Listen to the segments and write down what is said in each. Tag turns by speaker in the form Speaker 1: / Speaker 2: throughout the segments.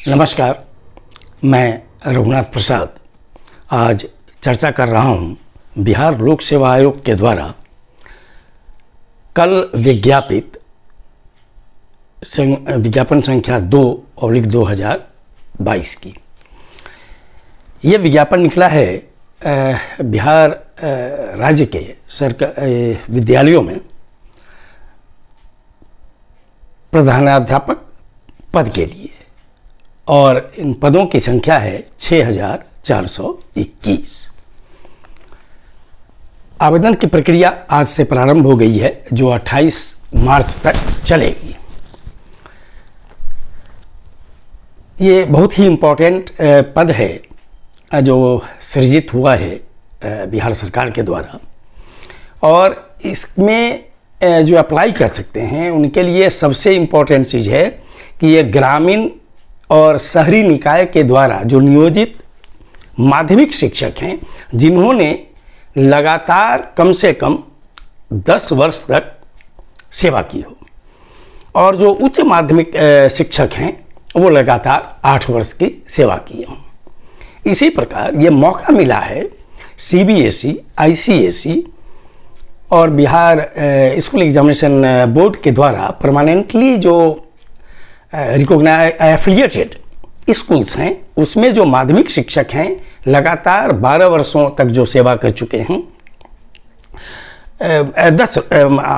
Speaker 1: नमस्कार, मैं रघुनाथ प्रसाद आज चर्चा कर रहा हूं बिहार लोक सेवा आयोग के द्वारा कल विज्ञापित विज्ञापन संख्या 2/2022 की। ये विज्ञापन निकला है बिहार राज्य के विद्यालयों में प्रधानाध्यापक पद के लिए, और इन पदों की संख्या है 6421। आवेदन की प्रक्रिया आज से प्रारंभ हो गई है, जो 28 मार्च तक चलेगी। ये बहुत ही इम्पोर्टेंट पद है जो सृजित हुआ है बिहार सरकार के द्वारा, और इसमें जो अप्लाई कर सकते हैं उनके लिए सबसे इम्पोर्टेंट चीज़ है कि ये ग्रामीण और शहरी निकाय के द्वारा जो नियोजित माध्यमिक शिक्षक हैं, जिन्होंने लगातार कम से कम 10 वर्ष तक सेवा की हो, और जो उच्च माध्यमिक शिक्षक हैं वो लगातार 8 वर्ष की सेवा की हों। इसी प्रकार ये मौका मिला है सीबीएसई, आईसीएसई और बिहार स्कूल एग्जामिनेशन बोर्ड के द्वारा परमानेंटली जो रिकॉग्नाइज्ड एफिलिएटेड स्कूल्स हैं, उसमें जो माध्यमिक शिक्षक हैं लगातार 12 वर्षों तक जो सेवा कर चुके हैं, 10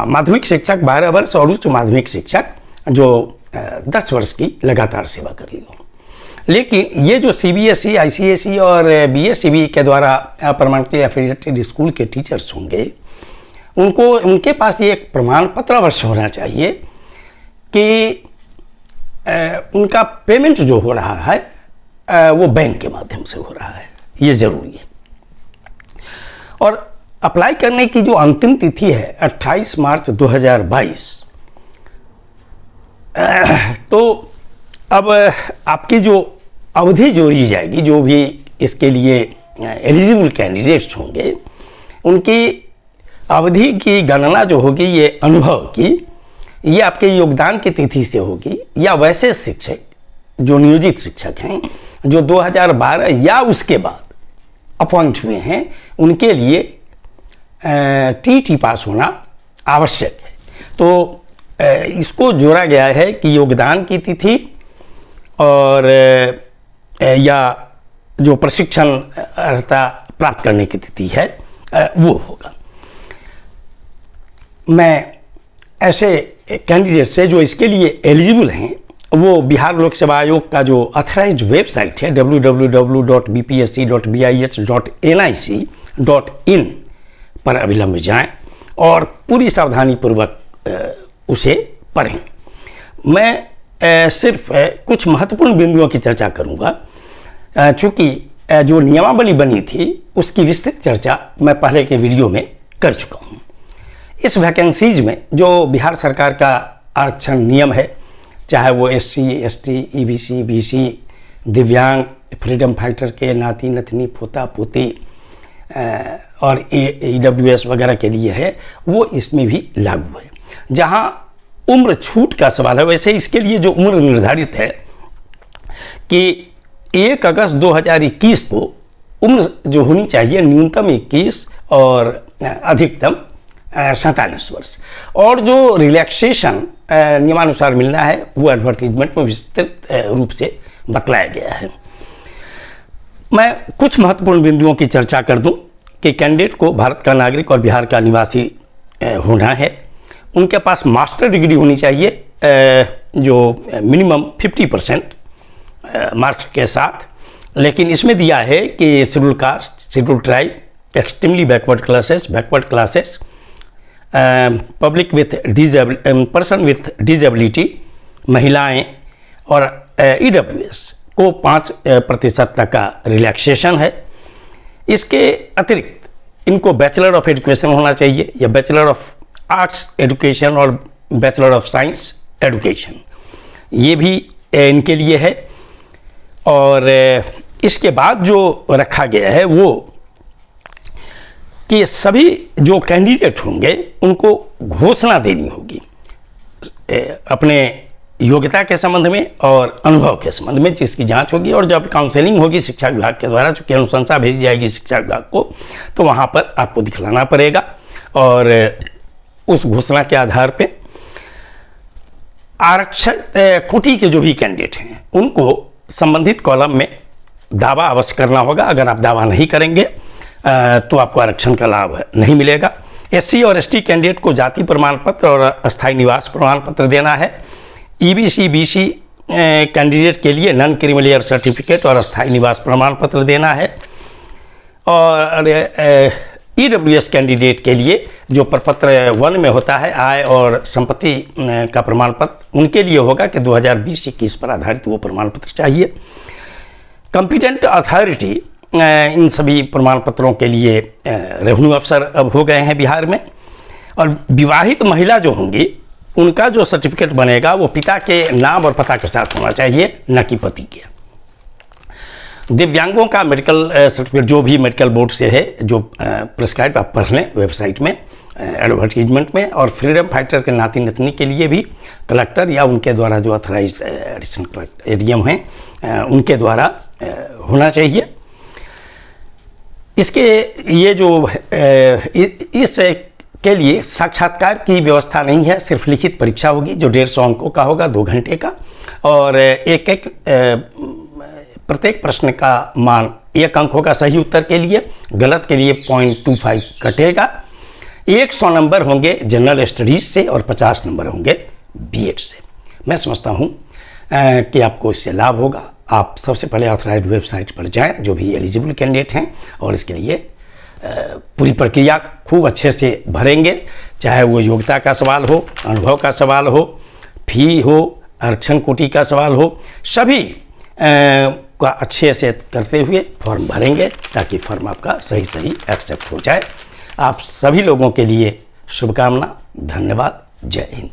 Speaker 1: माध्यमिक शिक्षक 12 वर्ष और उच्च माध्यमिक शिक्षक जो 10 वर्ष की लगातार सेवा कर ली हो। लेकिन ये जो सीबीएसई, आईसीएसई और बीएसईबी के द्वारा परमानेंटली एफिलिएटेड स्कूल के टीचर्स होंगे, उनके पास ये एक प्रमाण पत्र अवश्य होना चाहिए कि उनका पेमेंट जो हो रहा है वो बैंक के माध्यम से हो रहा है। ये ज़रूरी है। और अप्लाई करने की जो अंतिम तिथि है 28 मार्च 2022। तो अब आपकी जो अवधि जोड़ी जाएगी, जो भी इसके लिए एलिजिबल कैंडिडेट्स होंगे, उनकी अवधि की गणना जो होगी ये अनुभव की, ये आपके योगदान की तिथि से होगी, या वैसे शिक्षक जो नियोजित शिक्षक हैं जो 2012 या उसके बाद अपॉइंट हुए हैं, उनके लिए टीटी पास होना आवश्यक है। तो इसको जोड़ा गया है कि योगदान की तिथि और या जो प्रशिक्षण अर्हता प्राप्त करने की तिथि है वो होगा। मैं ऐसे कैंडिडेट से जो इसके लिए एलिजिबल हैं, वो बिहार लोक सेवा आयोग का जो ऑथराइज्ड वेबसाइट है www.bpsc.bih.nic.in पर अविलंब जाएं और पूरी सावधानी पूर्वक उसे पढ़ें। मैं सिर्फ कुछ महत्वपूर्ण बिंदुओं की चर्चा करूंगा, चूँकि जो नियमावली बनी थी उसकी विस्तृत चर्चा मैं पहले के वीडियो में कर चुका हूँ। इस वैकेंसीज में जो बिहार सरकार का आरक्षण नियम है, चाहे वो SC, ST, EBC, BC, दिव्यांग, फ्रीडम फाइटर के नाती नतनी, पोता पोती और EWS वगैरह के लिए है, वो इसमें भी लागू है। जहां उम्र छूट का सवाल है, वैसे इसके लिए जो उम्र निर्धारित है कि 1 अगस्त 2021 को उम्र जो होनी चाहिए न्यूनतम 21 और अधिकतम 47 वर्ष, और जो रिलैक्सेशन नियमानुसार मिलना है वो एडवर्टीजमेंट में विस्तृत रूप से बतलाया गया है। मैं कुछ महत्वपूर्ण बिंदुओं की चर्चा कर दूं कि कैंडिडेट को भारत का नागरिक और बिहार का निवासी होना है। उनके पास मास्टर डिग्री होनी चाहिए जो मिनिमम 50% मार्क्स के साथ। लेकिन इसमें दिया है कि schedule caste, schedule tribe, extremely backward classes, public with person with disability, महिलाएं और EWS को 5% तक का रिलैक्सेशन है। इसके अतिरिक्त इनको बैचलर ऑफ एजुकेशन होना चाहिए, या बैचलर ऑफ आर्ट्स एजुकेशन और बैचलर ऑफ साइंस एजुकेशन, ये भी इनके लिए है। और इसके बाद जो रखा गया है वो कि सभी जो कैंडिडेट होंगे उनको घोषणा देनी होगी अपने योग्यता के संबंध में और अनुभव के संबंध में, जिसकी जांच होगी। और जब काउंसलिंग होगी शिक्षा विभाग के द्वारा, चूँकि अनुशंसा भेजी जाएगी शिक्षा विभाग को, तो वहाँ पर आपको दिखलाना पड़ेगा। और उस घोषणा के आधार पे आरक्षण कोटि के जो भी कैंडिडेट हैं उनको संबंधित कॉलम में दावा अवश्य करना होगा। अगर आप दावा नहीं करेंगे तो आपको आरक्षण का लाभ नहीं मिलेगा। एससी और एसटी कैंडिडेट को जाति प्रमाण पत्र और अस्थायी निवास प्रमाण पत्र देना है। ईबीसी बीसी कैंडिडेट के लिए नॉन क्रीमिलियर सर्टिफिकेट और अस्थायी निवास प्रमाण पत्र देना है। और ईडब्ल्यूएस कैंडिडेट के लिए जो प्रपत्र 1 में होता है, आय और संपत्ति का प्रमाण पत्र, उनके लिए होगा कि 2020-21 पर आधारित वो प्रमाण पत्र चाहिए। कंपिटेंट अथॉरिटी इन सभी प्रमाण पत्रों के लिए रेवेन्यू अफसर अब हो गए हैं बिहार में। और विवाहित महिला जो होंगी उनका जो सर्टिफिकेट बनेगा वो पिता के नाम और पता के साथ होना चाहिए, न कि पति के। दिव्यांगों का मेडिकल सर्टिफिकेट जो भी मेडिकल बोर्ड से है, जो प्रिस्क्राइब आप पढ़ लें वेबसाइट में, एडवर्टीजमेंट में। और फ्रीडम फाइटर के नाती नतनी के लिए भी कलेक्टर या उनके द्वारा जो ऑथराइज एडिशनल कलेक्टर एडीएम हैं उनके द्वारा होना चाहिए। इसके ये जो इस के लिए साक्षात्कार की व्यवस्था नहीं है, सिर्फ लिखित परीक्षा होगी जो 150 अंकों का होगा, 2 घंटे का। और प्रत्येक प्रश्न का मान 1 अंक होगा सही उत्तर के लिए, गलत के लिए 0.25 कटेगा। 100 नंबर होंगे जनरल स्टडीज से और 50 नंबर होंगे बीएड से। मैं समझता हूँ कि आपको इससे लाभ होगा। आप सबसे पहले ऑथराइज्ड वेबसाइट पर जाएं जो भी एलिजिबल कैंडिडेट हैं, और इसके लिए पूरी प्रक्रिया खूब अच्छे से भरेंगे। चाहे वो योग्यता का सवाल हो, अनुभव का सवाल हो, फी हो, आरक्षण कोटि का सवाल हो, सभी का अच्छे से करते हुए फॉर्म भरेंगे ताकि फॉर्म आपका सही एक्सेप्ट हो जाए। आप सभी लोगों के लिए शुभकामना। धन्यवाद। जय हिंद।